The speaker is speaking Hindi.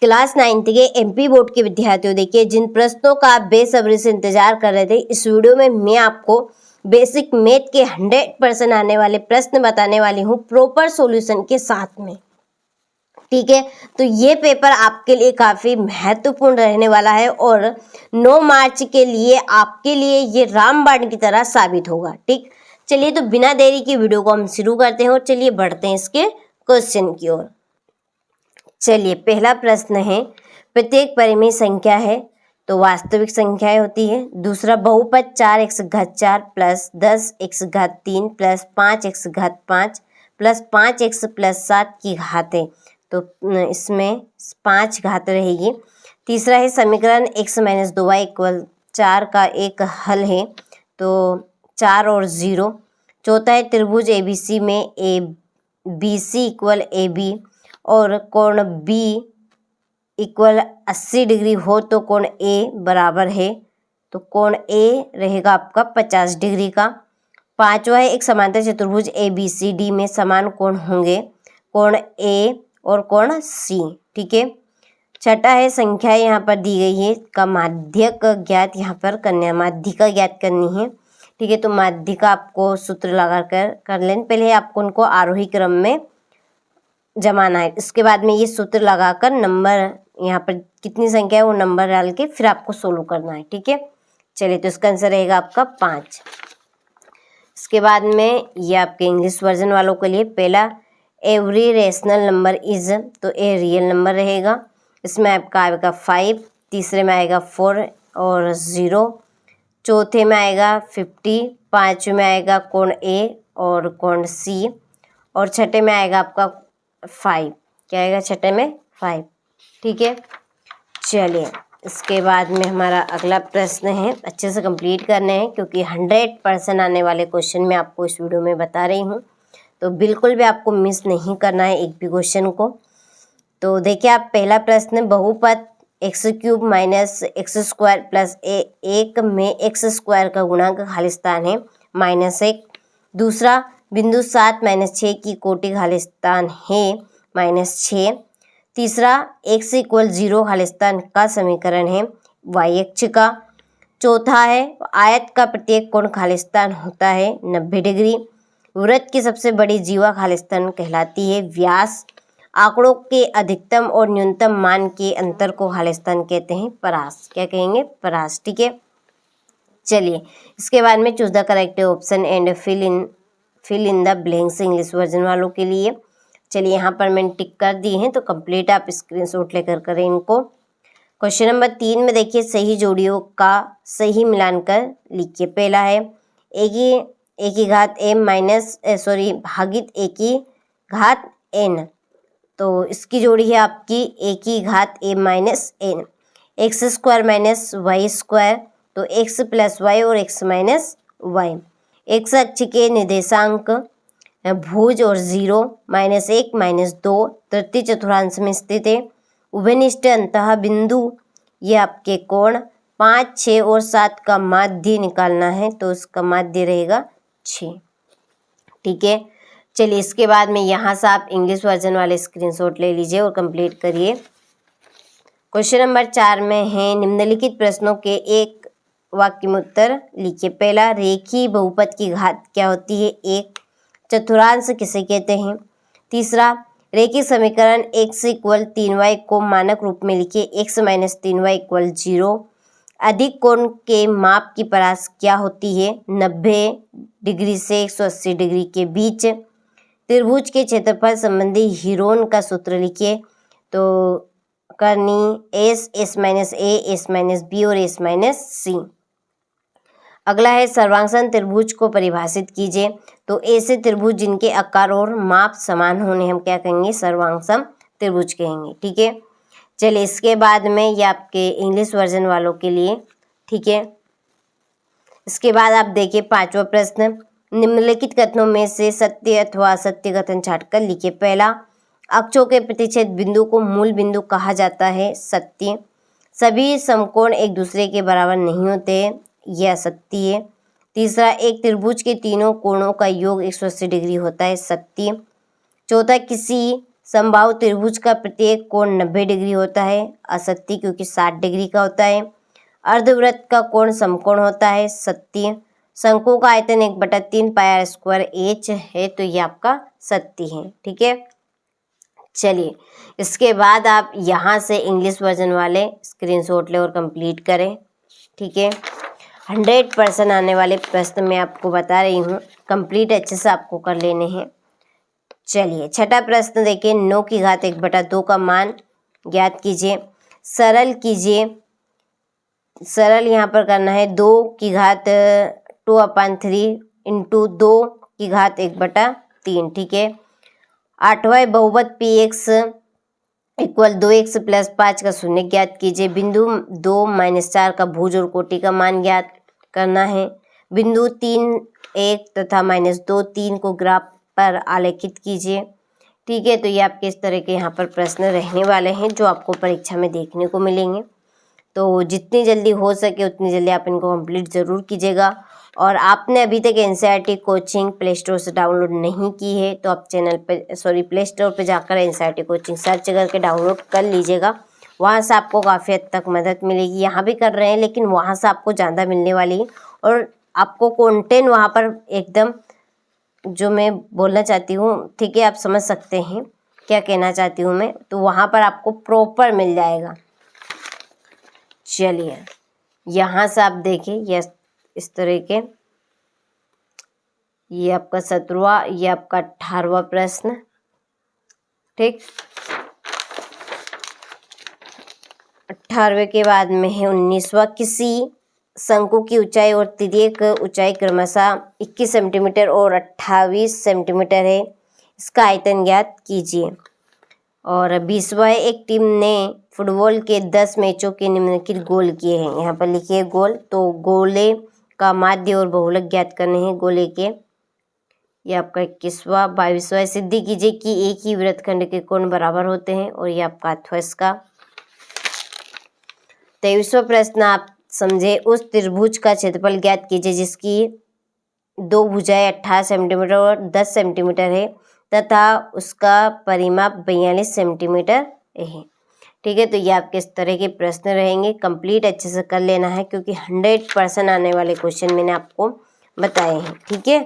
क्लास 9th के एमपी बोर्ड के विद्यार्थियों, देखिए जिन प्रश्नों का आप बेसब्री से इंतजार कर रहे थे, इस वीडियो में मैं आपको बेसिक मैथ के 100% आने वाले प्रश्न बताने वाली हूँ प्रॉपर सॉल्यूशन के साथ में। ठीक है, तो ये पेपर आपके लिए काफी महत्वपूर्ण रहने वाला है और 9 मार्च के लिए आपके लिए ये रामबाण की तरह साबित होगा। ठीक, चलिए तो बिना देरी की वीडियो को हम शुरू करते हैं और चलिए बढ़ते हैं इसके क्वेश्चन की ओर। चलिए, पहला प्रश्न है, प्रत्येक परिमेय संख्या है तो वास्तविक संख्याएं होती है। दूसरा, बहुपद 4x4 plus 10x3 plus 5x5 plus 5x+7 की घात है, तो इसमें 5 घात रहेगी। तीसरा है, समीकरण x-2y = 4 का एक हल है, तो 4 और 0। चौथा है, त्रिभुज ABC में ABC = AB और कोण B = 80 डिग्री हो तो कोण A बराबर है, तो कोण A रहेगा आपका 50 डिग्री का। पांचवा है, एक समांतर चतुर्भुज ABCD में समान कोण होंगे, कोण A और कोण C। ठीक है। छठा है, संख्या यहाँ पर दी गई है का माध्यक ज्ञात यहाँ पर करना, माध्यिका ज्ञात करनी है। ठीक है, तो माध्यिका आपको सूत्र लगा कर लें, पहले आपको उनको आरोही क्रम में जमाना है, इसके बाद में ये सूत्र लगाकर नंबर यहाँ पर कितनी संख्या है वो नंबर डाल के फिर आपको सोल्व करना है। ठीक है, चलिए तो इसका आंसर रहेगा आपका 5। इसके बाद में ये आपके इंग्लिश वर्जन वालों के लिए, पहला, एवरी रेशनल नंबर इज, तो ए रियल नंबर रहेगा, इसमें आपका आएगा 5, तीसरे में आएगा 4 और 0, चौथे में आएगा 50, पाँचवें में आएगा कोण A और कोण C और छठे में आएगा आपका 5। क्या आएगा छठे में? 5। ठीक है, चलिए इसके बाद में हमारा अगला प्रश्न है, अच्छे से कंप्लीट करने हैं क्योंकि 100% आने वाले क्वेश्चन मैं आपको इस वीडियो में बता रही हूँ, तो बिल्कुल भी आपको मिस नहीं करना है एक भी क्वेश्चन को। तो देखिए आप, पहला प्रश्न, बहुपद x³ - x² प्लस 1 में x² का गुणांक खाली स्थान है -1। दूसरा, बिंदु 7 - 6 की कोटि खाली स्थान है -6। तीसरा, x = 0 खाली स्थान का समीकरण है y अक्ष का। चौथा है, आयत का प्रत्येक कोण खाली स्थान होता है 90 डिग्री। वृत्त की सबसे बड़ी जीवा खाली स्थान कहलाती है व्यास। आंकड़ों के अधिकतम और न्यूनतम मान के अंतर को खाली स्थान कहते हैं परास। क्या कहेंगे? परास। ठीक है, चलिए इसके बाद में choose the correct option and fill in the blanks English version वालों के लिए। चलिए यहाँ पर मैंने टिक कर दी है, तो कंप्लीट आप स्क्रीनशॉट लेकर करें इनको। क्वेश्चन नंबर 3 में देखिए, सही जोड़ियों का सही मिलान कर लिखिए। पहला है, एक की घात m भागित एक की घात n, तो इसकी जोड़ी है आपकी एक की घात m - n। x² - y², तो x + y और x - y। x अक्ष के निर्देशांक भुज और 0 -1 - 2 तृतीय चतुर्थांश में स्थित है। उभयनिष्ठ अंतः बिंदु, ये आपके कोण 5, 6 और 7 का माध्य निकालना है, तो इसका माध्य रहेगा 6। ठीक है, चलिए इसके बाद में यहाँ से आप इंग्लिश वर्जन वाले स्क्रीनशॉट ले लीजिए और कंप्लीट करिए। क्वेश्चन नंबर 4 में है, निम्नलिखित प्रश्नों के एक वाक्य में उत्तर लिखिए। पहला, रेखीय बहुपद की घात क्या होती है? 1। चतुर्थांश किसे कहते हैं? तीसरा, रेखीय समीकरण x = 3y को मानक रूप में लिखिए। x - 3y = 0। अधिक कोण के माप की परास क्या होती है? 90 डिग्री से 180 डिग्री के बीच। त्रिभुज के क्षेत्रफल संबंधी हीरोन का सूत्र लिखिए, तो करनी s - a, s - b और s - c। अगला है, सर्वांगसन त्रिभुज को परिभाषित कीजिए, तो ऐसे त्रिभुज जिनके आकार और माप समान होने हम क्या कहेंगे? सर्वांगसम त्रिभुज कहेंगे। ठीक है, चलिए इसके बाद में ये आपके इंग्लिश वर्जन वालों के लिए। ठीक है, इसके बाद आप देखिए 5वां प्रश्न, निम्नलिखित कथनों में से सत्य अथवा असत्य कथन छांटकर लिखिए। पहला, अक्षों के प्रतिच्छेद बिंदु को मूल बिंदु कहा जाता है, सत्य। सभी समकोण एक दूसरे के बराबर नहीं होते, यह असत्य है। तीसरा, एक त्रिभुज के तीनों कोणों का योग 180 डिग्री होता है, सत्य। चौथा, किसी समबाहु त्रिभुज का प्रत्येक कोण 90 डिग्री होता है। असत्य क्योंकि 60 डिग्री का होता है। अर्धवृत्त का कोण समकोण होता है। सत्य। शंकु का आयतन 1/3 πr² h है, तो ये आपका सत्य है। ठीक है, चलिए इसके बाद आप यहाँ से इंग्लिश वर्जन वाले स्क्रीनशॉट ले और कंप्लीट करें। ठीक है, 100% आने वाले प्रश्न मैं आपको बता रही हूँ, कंप्लीट अच्छे से आपको कर लेने हैं। चलिए छठा प्रश्न देखिए, 9 की घात 1/2 का मान ज्ञात कीजिए। सरल कीजिए, सरल यहाँ पर करना है 2 की घात 2/3 इंटू 2 की घात 1/3। ठीक है, 8वां बहुपद px इक्वल 2x + 5 का शून्य ज्ञात कीजिए। बिंदु 2 - 4 का भुज और कोटि का मान ज्ञात करना है। बिंदु 3 1 तथा -2 3 को ग्राफ पर आलेखित कीजिए। ठीक है, तो ये आपके इस तरह के यहाँ पर प्रश्न रहने वाले हैं जो आपको परीक्षा में देखने को मिलेंगे। तो जितनी जल्दी हो सके उतनी जल्दी आप इनको कंप्लीट ज़रूर कीजिएगा। और आपने अभी तक एनसीईआरटी कोचिंग प्ले स्टोर से डाउनलोड नहीं की है तो आप प्ले स्टोर पे जाकर एनसीईआरटी कोचिंग सर्च करके डाउनलोड कर लीजिएगा। वहाँ से आपको काफ़ी हद तक मदद मिलेगी। यहाँ भी कर रहे हैं लेकिन वहाँ से आपको ज़्यादा मिलने वाली है और आपको कंटेंट वहाँ पर एकदम जो मैं बोलना चाहती हूँ, ठीक है, आप समझ सकते हैं क्या कहना चाहती हूँ मैं, तो वहाँ पर आपको प्रॉपर मिल जाएगा। चलिए यहाँ से आप देखिए, ये इस तरह के, ये आपका 17वां, ये आपका 18वां प्रश्न। ठीक, 18वें के बाद में है 19वां। किसी शंकु की ऊंचाई और तिर्यक ऊंचाई क्रमशः 21 सेंटीमीटर और 28 सेंटीमीटर है, इसका आयतन ज्ञात कीजिए। और 20वां है, एक टीम ने फुटबॉल के 10 मैचों के निम्नलिखित गोल किए हैं। यहाँ पर लिखिए गोल, तो गोले का माध्य और बहुलक ज्ञात करने हैं गोले के। ये आपका 21वां। 22वां, सिद्धि कीजिए कि एक ही वृत्तखंड के कोण बराबर होते हैं, और ये आपका 8वां इसका। 23वां प्रश्न आप समझे, उस त्रिभुज का क्षेत्रफल ज्ञात कीजिए जिसकी 2 भुजाएं 18 सेंटीमीटर और 10 सेंटीमीटर है तथा उसका परिमाप 42 सेंटीमीटर है। ठीक है, तो ये आपके इस तरह के प्रश्न रहेंगे, कंप्लीट अच्छे से कर लेना है क्योंकि 100% आने वाले क्वेश्चन मैंने आपको बताए हैं। ठीक है।